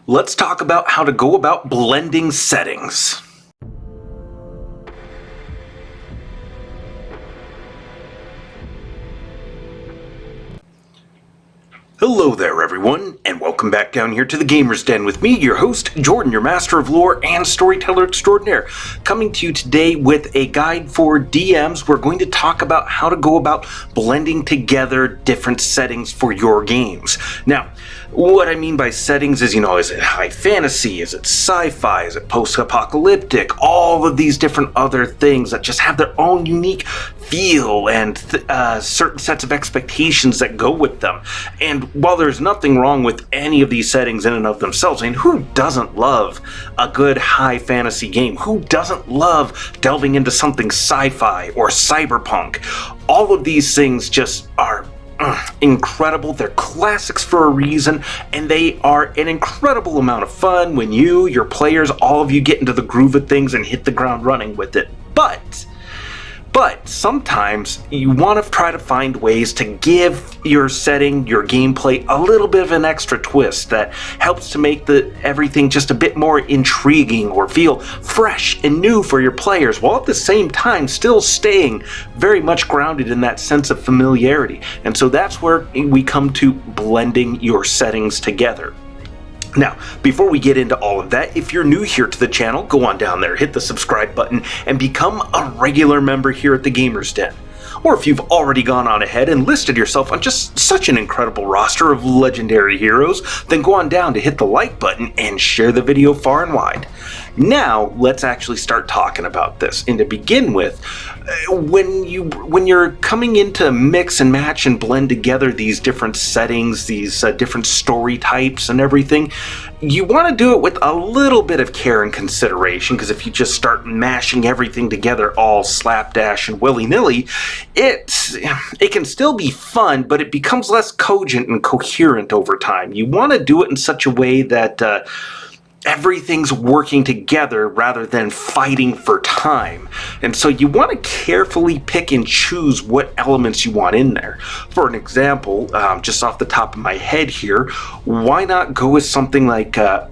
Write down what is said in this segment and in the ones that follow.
let's talk about how to go about blending settings. Hello there everyone, and welcome back down here to the Gamer's Den with me, your host, Jordan, your master of lore and storyteller extraordinaire, coming to you today with a guide for DMs. We're going to talk about how to go about blending together different settings for your games. Now, what I mean by settings is, is it high fantasy, is it sci-fi, is it post-apocalyptic, all of these different other things that just have their own unique feel and certain sets of expectations that go with them. And while there's nothing wrong with any of these settings in and of themselves, I mean, who doesn't love a good high fantasy game? Who doesn't love delving into something sci-fi or cyberpunk? All of these things just are incredible. They're classics for a reason, and they are an incredible amount of fun when you, your players, all of you get into the groove of things and hit the ground running with it. But sometimes you want to try to find ways to give your setting, your gameplay, a little bit of an extra twist that helps to make everything just a bit more intriguing or feel fresh and new for your players, while at the same time still staying very much grounded in that sense of familiarity. And so that's where we come to blending your settings together. Now, before we get into all of that, if you're new here to the channel, go on down there, hit the subscribe button, and become a regular member here at the Gamer's Den. Or if you've already gone on ahead and listed yourself on just such an incredible roster of legendary heroes, then go on down to hit the like button and share the video far and wide. Now, let's actually start talking about this. And to begin with, when you're coming into mix and match and blend together these different settings, these different story types and everything, you want to do it with a little bit of care and consideration, because if you just start mashing everything together all slapdash and willy-nilly, it can still be fun, but it becomes less cogent and coherent over time. You want to do it in such a way that everything's working together rather than fighting for time. And so you want to carefully pick and choose what elements you want in there. For an example, just off the top of my head here, why not go with something like a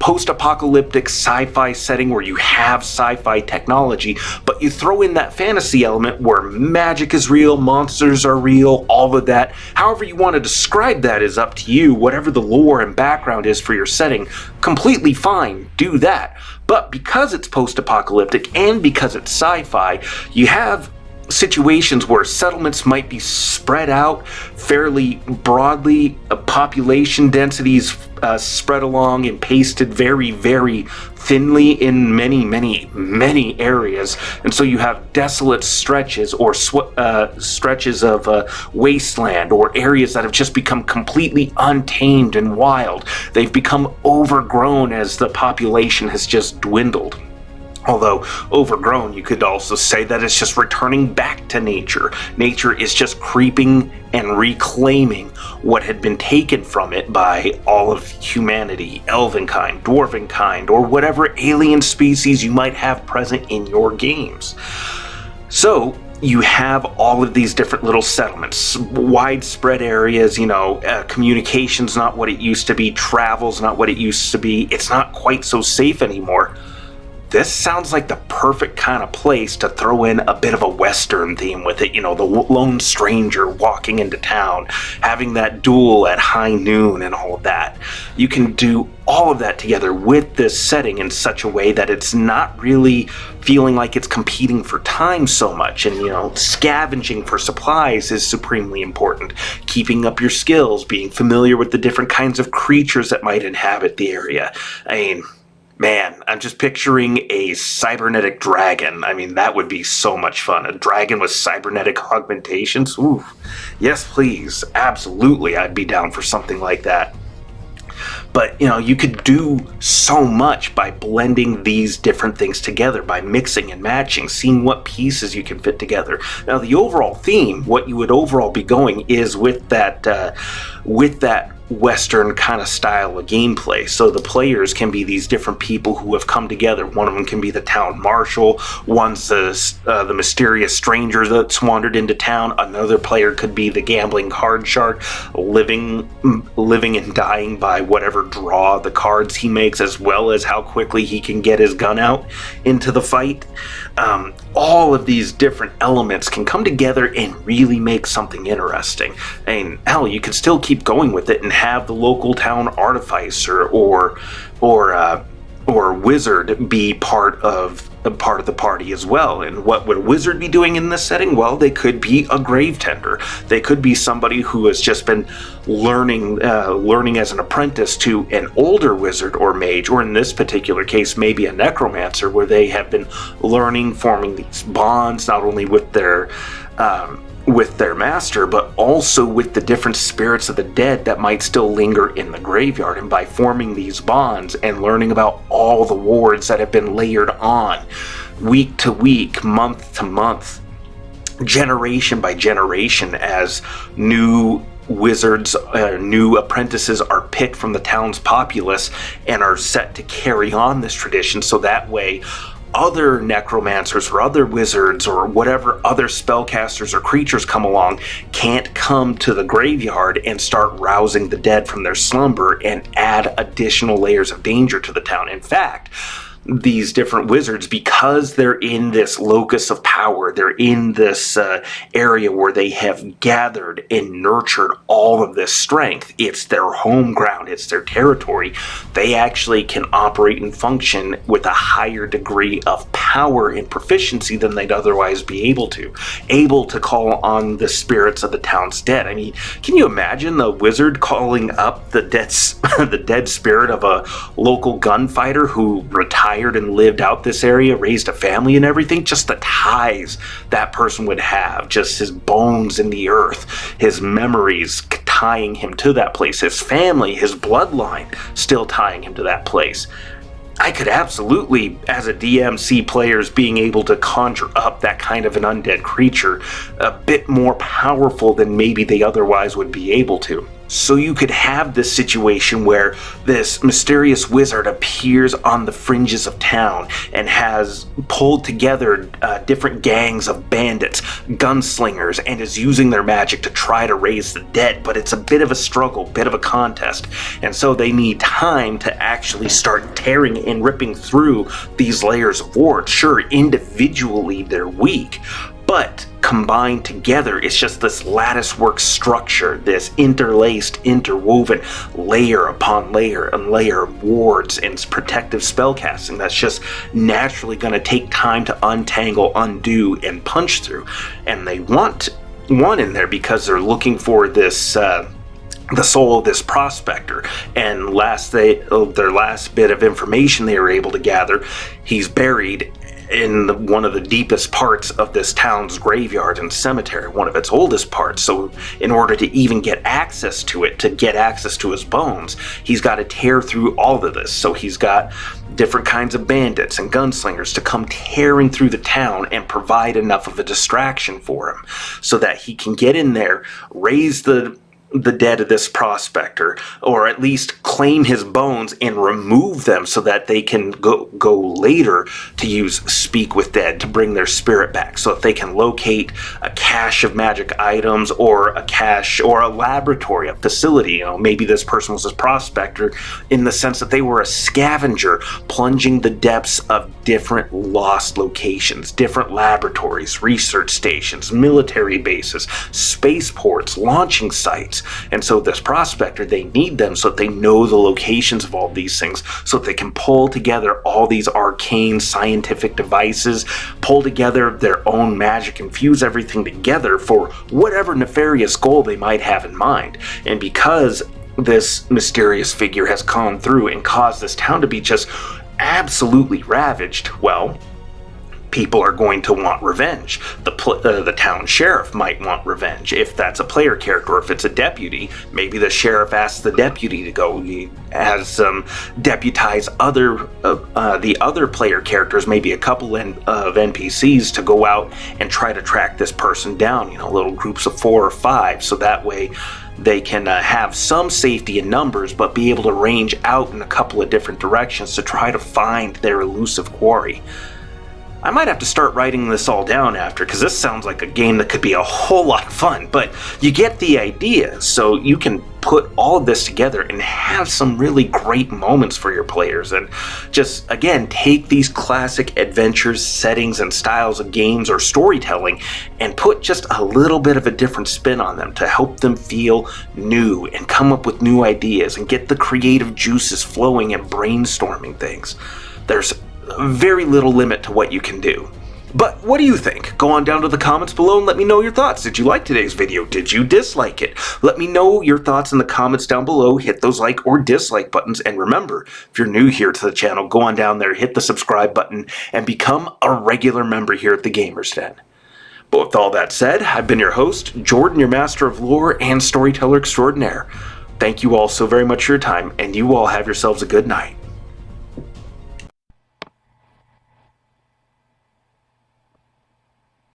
post-apocalyptic sci-fi setting where you have sci-fi technology, but you throw in that fantasy element where magic is real, monsters are real, all of that. However you want to describe that is up to you. Whatever the lore and background is for your setting, completely fine, do that. But because it's post-apocalyptic and because it's sci-fi, you have situations where settlements might be spread out fairly broadly, population densities spread along and pasted very, very thinly in many areas, and so you have desolate stretches or stretches of wasteland or areas that have just become completely untamed and wild. They've become overgrown as the population has just dwindled. Although overgrown, you could also say that it's just returning back to nature. Nature is just creeping and reclaiming what had been taken from it by all of humanity, elvenkind, dwarvenkind, or whatever alien species you might have present in your games. So you have all of these different little settlements, widespread areas, communication's not what it used to be, travel's not what it used to be, it's not quite so safe anymore. This sounds like the perfect kind of place to throw in a bit of a Western theme with it, the lone stranger walking into town, having that duel at high noon and all of that. You can do all of that together with this setting in such a way that it's not really feeling like it's competing for time so much. And, scavenging for supplies is supremely important. Keeping up your skills, being familiar with the different kinds of creatures that might inhabit the area. Man, I'm just picturing a cybernetic dragon. That would be so much fun. A dragon with cybernetic augmentations. Ooh, yes, please. Absolutely, I'd be down for something like that. But, you could do so much by blending these different things together, by mixing and matching, seeing what pieces you can fit together. Now, the overall theme, what you would overall be going is with that Western kind of style of gameplay. So the players can be these different people who have come together. One of them can be the town marshal, one's the mysterious stranger that's wandered into town. Another player could be the gambling card shark, living and dying by whatever draw the cards he makes, as well as how quickly he can get his gun out into the fight. All of these different elements can come together and really make something interesting. And hell, you could still keep going with it and have the local town artificer or wizard be part of the party as well. And what would a wizard be doing in this setting? Well, they could be a grave tender. They could be somebody who has just been learning as an apprentice to an older wizard or mage, or in this particular case, maybe a necromancer, where they have been learning, forming these bonds, not only with their master, but also with the different spirits of the dead that might still linger in the graveyard. And by forming these bonds and learning about all the wards that have been layered on week to week, month to month, generation by generation, as new wizards, new apprentices are picked from the town's populace and are set to carry on this tradition, so that way other necromancers or other wizards or whatever other spellcasters or creatures come along can't come to the graveyard and start rousing the dead from their slumber and add additional layers of danger to the town. In fact, these different wizards, because they're in this locus of power, they're in this area where they have gathered and nurtured all of this strength, it's their home ground, it's their territory, they actually can operate and function with a higher degree of power and proficiency than they'd otherwise be able to call on the spirits of the town's dead. I mean, can you imagine the wizard calling up the dead spirit of a local gunfighter who retired and lived out this area, raised a family and everything? Just the ties that person would have, just his bones in the earth, his memories tying him to that place, his family, his bloodline still tying him to that place. I could absolutely, as a DM, see players being able to conjure up that kind of an undead creature a bit more powerful than maybe they otherwise would be able to. So you could have this situation where this mysterious wizard appears on the fringes of town and has pulled together different gangs of bandits, gunslingers, and is using their magic to try to raise the dead, but it's a bit of a struggle, bit of a contest, and so they need time to actually start tearing and ripping through these layers of wards. Sure, individually they're weak, but combined together, it's just this lattice work structure, this interlaced, interwoven layer upon layer and layer of wards and protective spellcasting that's just naturally going to take time to untangle, undo, and punch through. And they want one in there because they're looking for this the soul of this prospector, and their last bit of information they were able to gather, he's buried in one of the deepest parts of this town's graveyard and cemetery, one of its oldest parts. So in order to even get access to it, to get access to his bones, he's got to tear through all of this. So he's got different kinds of bandits and gunslingers to come tearing through the town and provide enough of a distraction for him so that he can get in there, raise the dead of this prospector, or at least claim his bones and remove them so that they can go later to use Speak with Dead to bring their spirit back, so that they can locate a cache of magic items or a cache or a laboratory, a facility. You know, maybe this person was a prospector in the sense that they were a scavenger plunging the depths of different lost locations, different laboratories, research stations, military bases, spaceports, launching sites. And so this prospector, they need them so that they know the locations of all these things, so that they can pull together all these arcane scientific devices, pull together their own magic, infuse everything together for whatever nefarious goal they might have in mind. And because this mysterious figure has gone through and caused this town to be just absolutely ravaged, well, people are going to want revenge. The town sheriff might want revenge. If that's a player character, or if it's a deputy, maybe the sheriff asks the deputy to go. He has deputize the other player characters, maybe a couple of NPCs, to go out and try to track this person down. Little groups of 4 or 5, so that way they can have some safety in numbers, but be able to range out in a couple of different directions to try to find their elusive quarry. I might have to start writing this all down after, because this sounds like a game that could be a whole lot of fun, but you get the idea. So you can put all of this together and have some really great moments for your players, and just, again, take these classic adventures, settings, and styles of games or storytelling and put just a little bit of a different spin on them to help them feel new and come up with new ideas and get the creative juices flowing and brainstorming things. There's very little limit to what you can do. But what do you think? Go on down to the comments below and let me know your thoughts. Did you like today's video? Did you dislike it? Let me know your thoughts in the comments down below. Hit those like or dislike buttons. And remember, if you're new here to the channel, go on down there, hit the subscribe button, and become a regular member here at the Gamers Den. But with all that said, I've been your host, Jordan, your master of lore and storyteller extraordinaire. Thank you all so very much for your time, and you all have yourselves a good night.